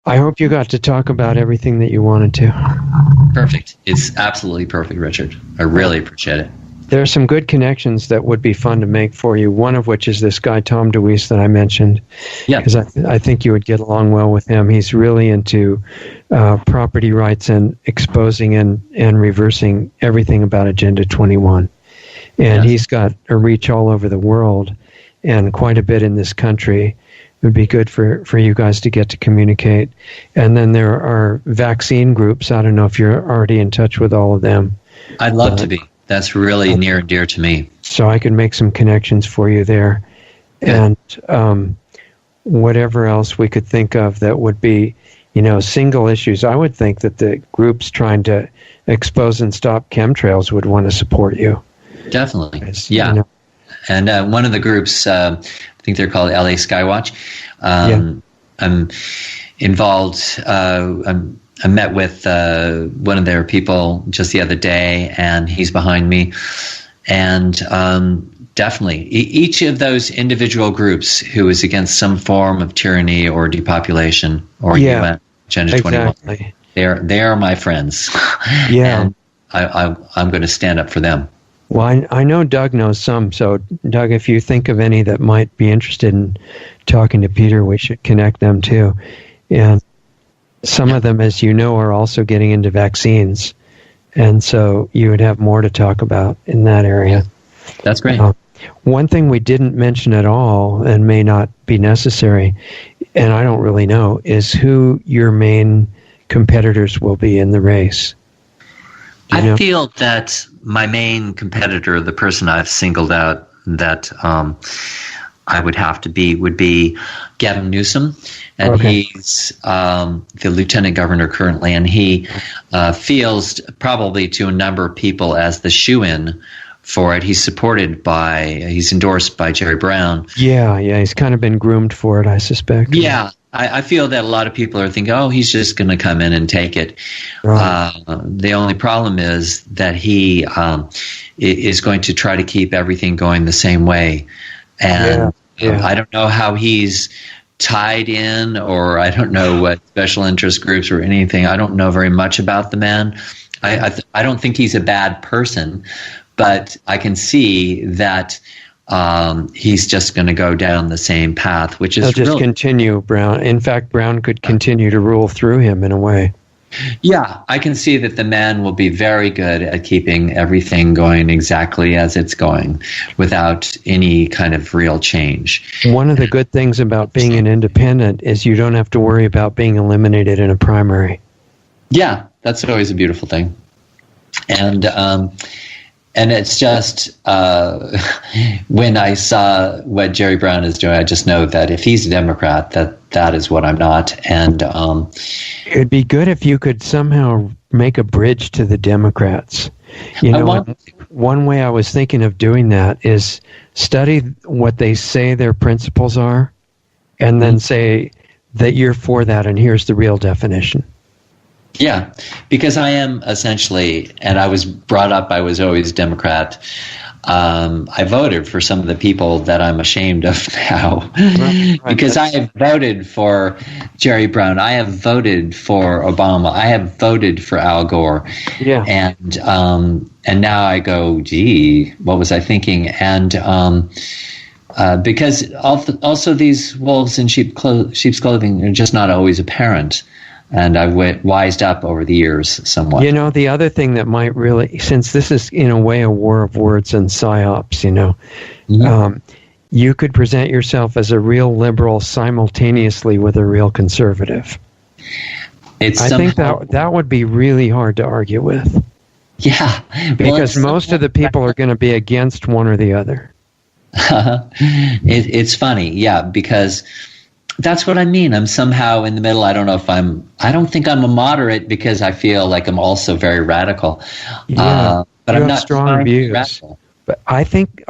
I hope you got to talk about everything that you wanted to. Perfect. It's absolutely perfect, Richard. I really appreciate it. There are some good connections that would be fun to make for you, one of which is this guy, Tom DeWeese, that I mentioned. Yeah. Because I think you would get along well with him. He's really into property rights and exposing and reversing everything about Agenda 21. And he's got a reach all over the world and quite a bit in this country. It would be good for you guys to get to communicate. And then there are vaccine groups. I don't know if you're already in touch with all of them. I'd love to be. That's really near and dear to me. So I can make some connections for you there. Good. And whatever else we could think of that would be, single issues. I would think that the groups trying to expose and stop chemtrails would want to support you. Definitely. Yeah. And one of the groups, I think they're called LA Skywatch. I'm involved. I met with one of their people just the other day, and he's behind me. And definitely, each of those individual groups who is against some form of tyranny or depopulation or UN Agenda 21, they are my friends. Yeah, and I'm going to stand up for them. Well, I know Doug knows some. So, Doug, if you think of any that might be interested in talking to Peter, we should connect them too. And some of them, as you know, are also getting into vaccines. And so you would have more to talk about in that area. That's great. One thing we didn't mention at all and may not be necessary, and I don't really know, is who your main competitors will be in the race. I feel that my main competitor, the person I've singled out that I would have to be, would be Gavin Newsom. And he's the lieutenant governor currently, and he feels probably to a number of people as the shoo-in for it. He's endorsed by Jerry Brown. Yeah, he's kind of been groomed for it, I suspect. Yeah, I feel that a lot of people are thinking, oh, he's just going to come in and take it. Right. The only problem is that he is going to try to keep everything going the same way. And I don't know how he's tied in, or I don't know what special interest groups or anything. I don't know very much about the man. I don't think he's a bad person, but I can see that he's just going to go down the same path, which is He'll just continue, Brown. In fact, Brown could continue to rule through him in a way. Yeah, I can see that the man will be very good at keeping everything going exactly as it's going without any kind of real change. One of the good things about being an independent is you don't have to worry about being eliminated in a primary. Yeah, that's always a beautiful thing. And it's just, when I saw what Jerry Brown is doing, I just know that if he's a Democrat, that is what I'm not. And it'd be good if you could somehow make a bridge to the Democrats. One way I was thinking of doing that is study what they say their principles are, and then say that you're for that, and here's the real definition. Yeah, because I am essentially, and I was brought up, I was always Democrat. I voted for some of the people that I'm ashamed of now. Right. Because I have voted for Jerry Brown. I have voted for Obama. I have voted for Al Gore. Yeah. And now I go, gee, what was I thinking? And because also these wolves in sheep's clothing are just not always apparent. And I've wised up over the years somewhat. The other thing that might really, since this is in a way a war of words and psyops, you could present yourself as a real liberal simultaneously with a real conservative. I think that would be really hard to argue with. Yeah. Because most of the people are going to be against one or the other. It's funny, yeah, because that's what I mean. I'm somehow in the middle. I don't know if I don't think I'm a moderate because I feel like I'm also very radical. Yeah, but I'm not strong views. Radical. But I think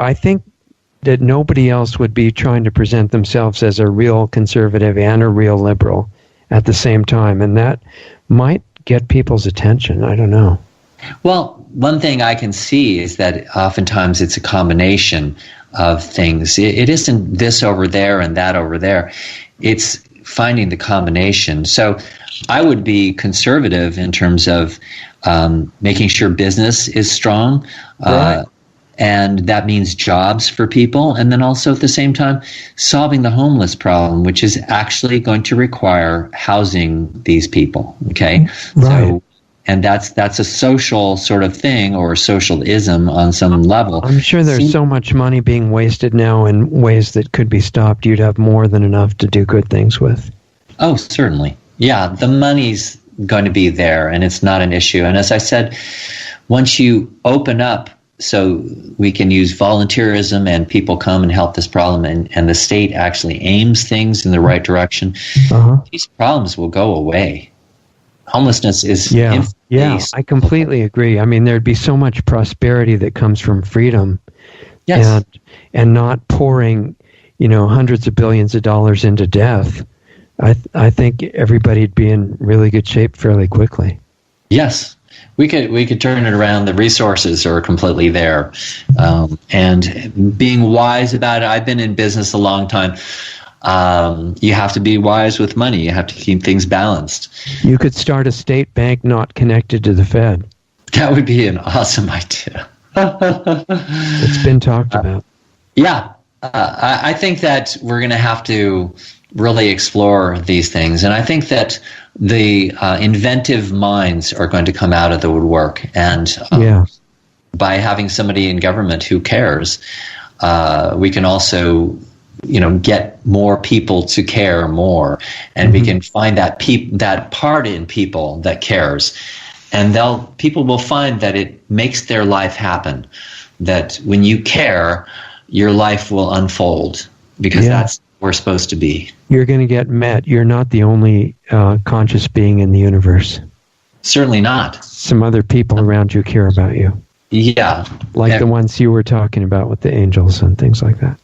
that nobody else would be trying to present themselves as a real conservative and a real liberal at the same time, and that might get people's attention. I don't know. Well, one thing I can see is that oftentimes it's a combination of things. It isn't this over there and that over there. It's finding the combination. So I would be conservative in terms of making sure business is strong. Right. And that means jobs for people. And then also at the same time, solving the homeless problem, which is actually going to require housing these people. Okay. Right. So, and that's a social sort of thing, or socialism on some level. I'm sure there's so much money being wasted now in ways that could be stopped. You'd have more than enough to do good things with. Oh, certainly. Yeah, the money's going to be there, and it's not an issue. And as I said, once you open up so we can use volunteerism and people come and help this problem, and the state actually aims things in the right direction, these problems will go away. Homelessness is Yeah, I completely agree. I mean, there'd be so much prosperity that comes from freedom, yes, and not pouring, hundreds of billions of dollars into death. I think everybody'd be in really good shape fairly quickly. Yes, we could turn it around. The resources are completely there, and being wise about it. I've been in business a long time. You have to be wise with money. You have to keep things balanced. You could start a state bank not connected to the Fed. That would be an awesome idea. It's been talked about. Yeah. I think that we're going to have to really explore these things. And I think that the inventive minds are going to come out of the woodwork. And by having somebody in government who cares, we can also get more people to care more, and we can find that part in people that cares, and people will find that it makes their life happen. That when you care, your life will unfold, because that's where we're supposed to be. You're going to get met. You're not the only conscious being in the universe. Certainly not. Some other people around you care about you. Yeah, like the ones you were talking about with the angels and things like that.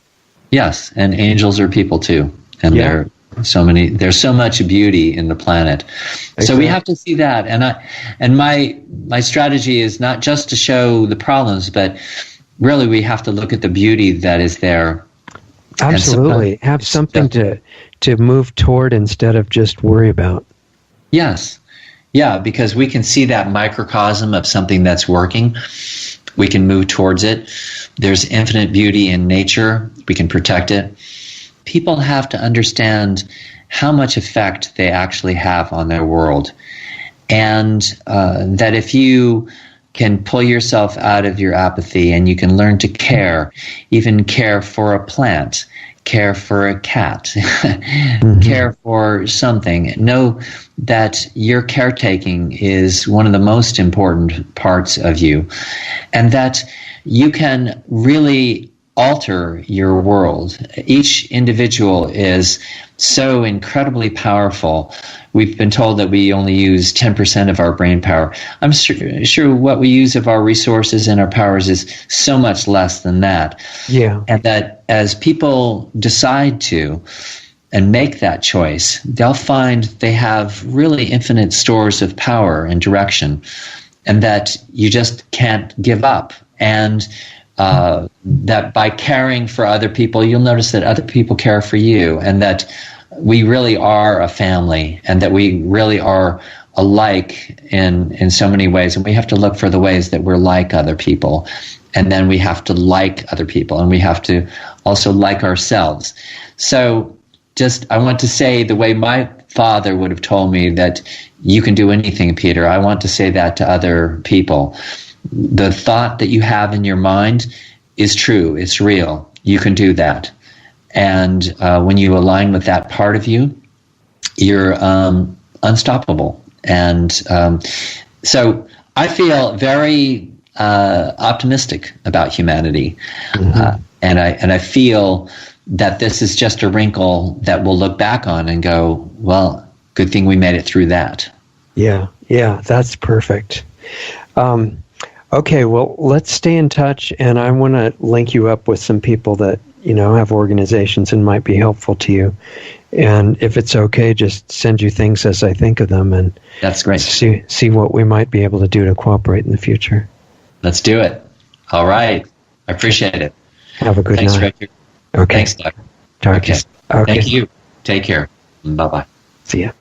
Yes, and angels are people too, and there's so much beauty in the planet. Exactly. So we have to see that, and my strategy is not just to show the problems, but really we have to look at the beauty that is there. Absolutely, have something to move toward instead of just worry about. Yes, yeah, because we can see that microcosm of something that's working. We can move towards it. There's infinite beauty in nature. We can protect it. People have to understand how much effect they actually have on their world. And that if you can pull yourself out of your apathy and you can learn to care, even care for a plant, care for a cat, care for something. Know that your caretaking is one of the most important parts of you, and that you can really alter your world. Each individual is so incredibly powerful. We've been told that we only use 10% of our brain power. I'm sure what we use of our resources and our powers is so much less than that. Yeah. And that as people decide to and make that choice, they'll find they have really infinite stores of power and direction, and that you just can't give up. And that by caring for other people, you'll notice that other people care for you, and that we really are a family, and that we really are alike in so many ways. And we have to look for the ways that we're like other people. And then we have to like other people, and we have to also like ourselves. So I want to say the way my father would have told me that you can do anything, Peter, I want to say that to other people. The thought that you have in your mind is true. It's real. You can do that. And when you align with that part of you, you're unstoppable. And so I feel very optimistic about humanity. And I feel that this is just a wrinkle that we'll look back on and go, well, good thing we made it through that. Yeah, that's perfect. Okay, well, let's stay in touch, and I want to link you up with some people that, have organizations and might be helpful to you. And if it's okay, just send you things as I think of them, and that's great. See what we might be able to do to cooperate in the future. Let's do it. All right. I appreciate it. Have a good night. Richard. Okay. Thanks, Doug. Okay. Thank you. Take care. Bye-bye. See ya.